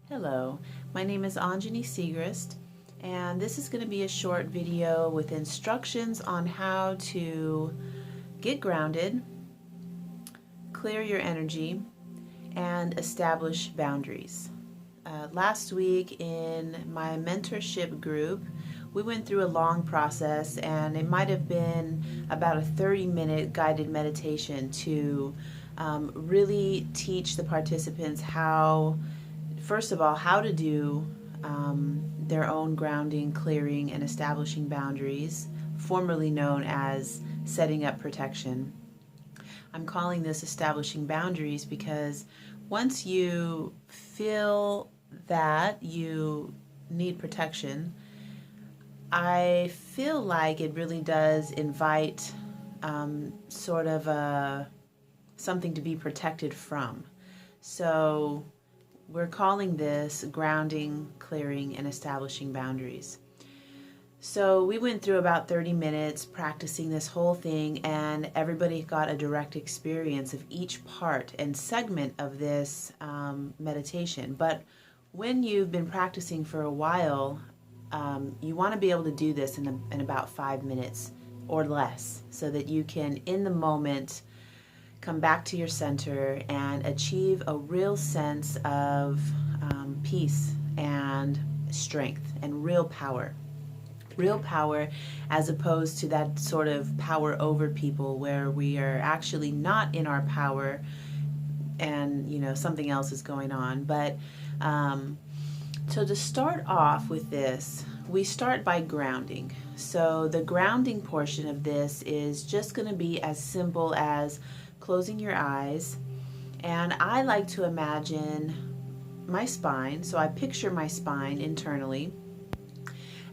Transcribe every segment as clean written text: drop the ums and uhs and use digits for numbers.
Hello, my name is Anjani Segrist, and this is going to be a short video with instructions on how to get grounded, clear your energy, and establish boundaries. Last week in my mentorship group, we went through a long process, and it might have been about a 30-minute guided meditation to really teach the participants first of all, how to do their own grounding, clearing, and establishing boundaries, formerly known as setting up protection. I'm calling this establishing boundaries because once you feel that you need protection, I feel like it really does invite sort of something to be protected from. So we're calling this grounding, clearing, and establishing boundaries. So we went through about 30 minutes practicing this whole thing, and everybody got a direct experience of each part and segment of this meditation. But when you've been practicing for a while, you want to be able to do this in about 5 minutes or less so that you can, in the moment, come back to your center and achieve a real sense of peace and strength and real power. Real power, as opposed to that sort of power over people where we are actually not in our power and something else is going on. But so to start off with this, we start by grounding. So the grounding portion of this is just going to be as simple as closing your eyes, and I like to imagine my spine. So I picture my spine internally,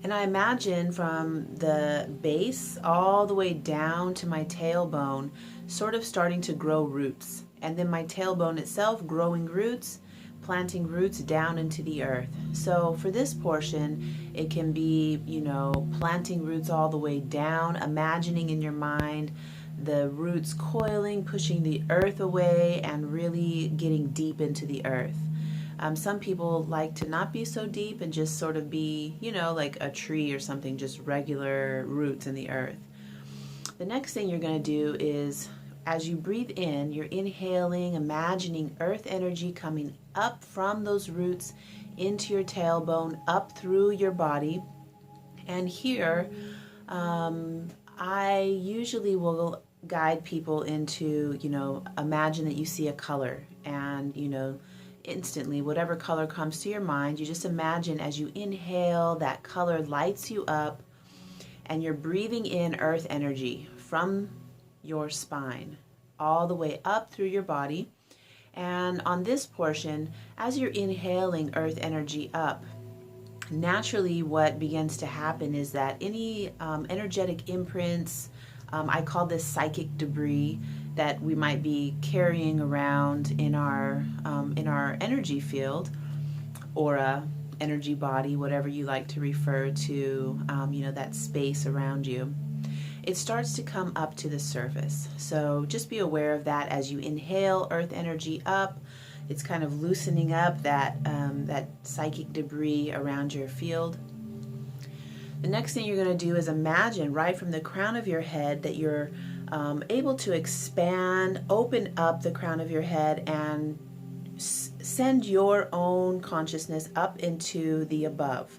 and I imagine from the base all the way down to my tailbone sort of starting to grow roots, and then my tailbone itself growing roots, planting roots down into the earth. So for this portion, it can be, planting roots all the way down, imagining in your mind the roots coiling, pushing the earth away, and really getting deep into the earth. Some people like to not be so deep and just sort of be, like a tree or something, just regular roots in the earth. The next thing you're going to do is, as you breathe in, you're inhaling, imagining earth energy coming up from those roots into your tailbone, up through your body. And here, I usually will guide people into, imagine that you see a color, and, instantly, whatever color comes to your mind, you just imagine as you inhale, that color lights you up, and you're breathing in earth energy from your spine all the way up through your body. And on this portion, as you're inhaling earth energy up, naturally what begins to happen is that any energetic imprints, I call this psychic debris, that we might be carrying around in our energy field, aura, energy body, whatever you like to refer to, that space around you, it starts to come up to the surface. So just be aware of that as you inhale earth energy up. It's kind of loosening up that psychic debris around your field. The next thing you're going to do is imagine right from the crown of your head that you're able to expand, open up the crown of your head, and send your own consciousness up into the above.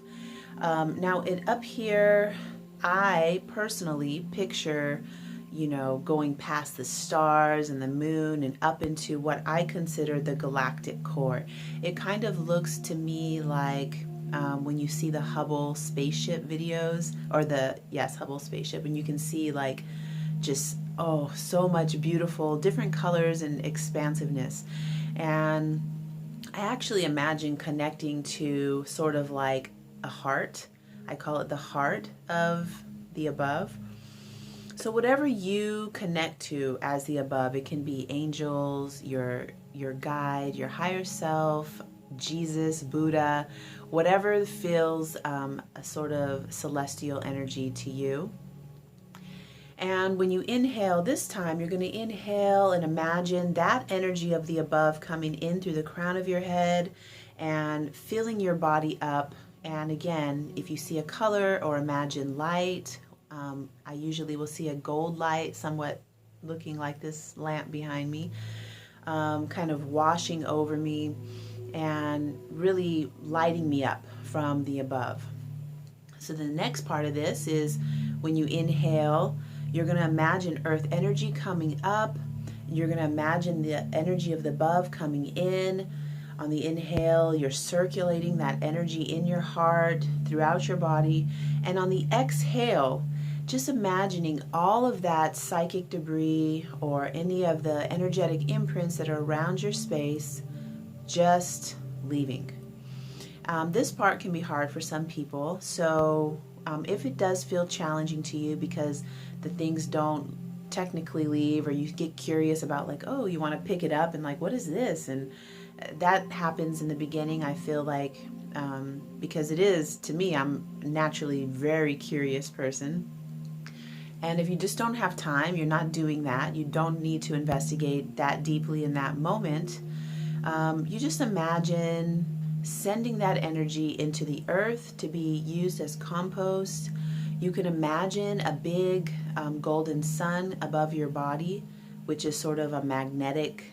Now, up here, I personally picture, going past the stars and the moon and up into what I consider the galactic core. It kind of looks to me like when you see the Hubble spaceship videos, or Hubble spaceship, and you can see like just, so much beautiful, different colors and expansiveness. And I actually imagine connecting to sort of like a heart. I call it the heart of the above. So whatever you connect to as the above, it can be angels, your guide, your higher self, Jesus, Buddha, whatever feels a sort of celestial energy to you. And when you inhale this time, you're going to inhale and imagine that energy of the above coming in through the crown of your head and filling your body up. And again, if you see a color or imagine light, I usually will see a gold light, somewhat looking like this lamp behind me, kind of washing over me and really lighting me up from the above. So the next part of this is when you inhale, you're going to imagine earth energy coming up. You're going to imagine the energy of the above coming in. On the inhale, you're circulating that energy in your heart, throughout your body. And on the exhale, just imagining all of that psychic debris or any of the energetic imprints that are around your space just leaving. This part can be hard for some people, so if it does feel challenging to you because the things don't technically leave, or you get curious about like, oh, you want to pick it up and like, what is this? And that happens in the beginning, I feel like, because it is, to me, I'm naturally a very curious person. And if you just don't have time, you're not doing that, you don't need to investigate that deeply in that moment. You just imagine sending that energy into the earth to be used as compost. You can imagine a big golden sun above your body, which is sort of a magnetic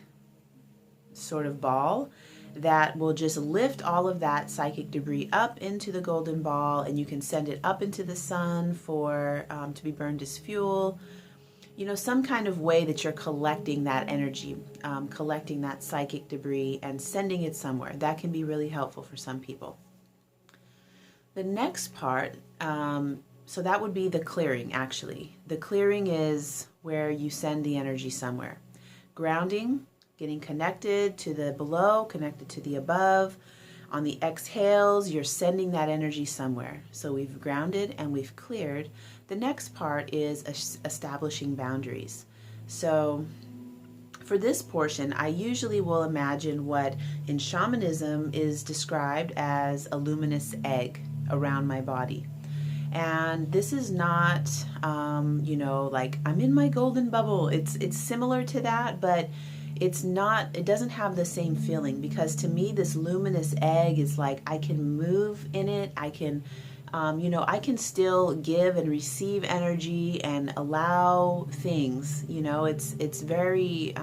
sort of ball that will just lift all of that psychic debris up into the golden ball, and you can send it up into the sun for to be burned as fuel. You know, some kind of way that you're collecting that energy, collecting that psychic debris and sending it somewhere. That can be really helpful for some people. The next part, so that would be the clearing, actually. The clearing is where you send the energy somewhere. Grounding, getting connected to the below, connected to the above. On the exhales, you're sending that energy somewhere. So we've grounded and we've cleared. The next part is establishing boundaries. So for this portion, I usually will imagine what in shamanism is described as a luminous egg around my body. And this is not, you know, like I'm in my golden bubble. It's similar to that, but it's not, it doesn't have the same feeling, because to me this luminous egg is like I can move in it. I can, you know, I can still give and receive energy and allow things, you know, it's very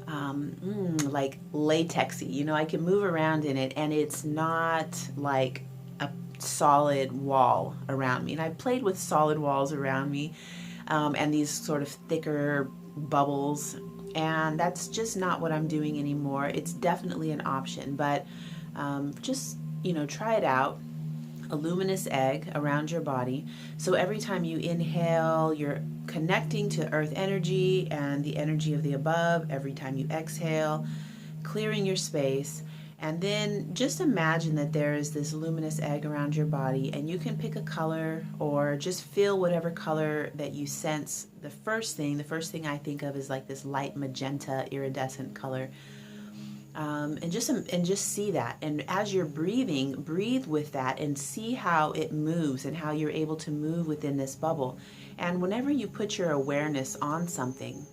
like latexy, you know, I can move around in it and it's not like a solid wall around me. And I played with solid walls around me and these sort of thicker bubbles, and that's just not what I'm doing anymore. It's definitely an option, but just, you know, try it out. A luminous egg around your body. So every time you inhale, you're connecting to earth energy and the energy of the above. Every time you exhale, clearing your space. And then just imagine that there is this luminous egg around your body, and you can pick a color or just feel whatever color that you sense. The first thing I think of is like this light magenta iridescent color. And just see that. And as you're breathing, breathe with that and see how it moves and how you're able to move within this bubble. And whenever you put your awareness on something,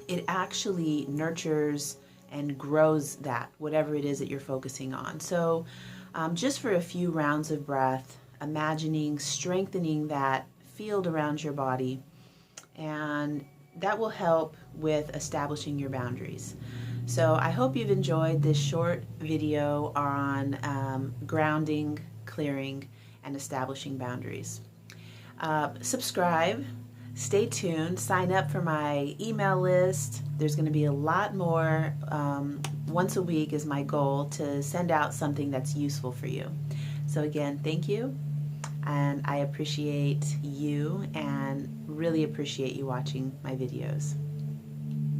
it actually nurtures and grows that, whatever it is that you're focusing on. So just for a few rounds of breath, imagining strengthening that field around your body, and that will help with establishing your boundaries. So I hope you've enjoyed this short video on grounding, clearing, and establishing boundaries. Subscribe, stay tuned, sign up for my email list. There's going to be a lot more. Once a week is my goal to send out something that's useful for you. So again, thank you, and I appreciate you and really appreciate you watching my videos.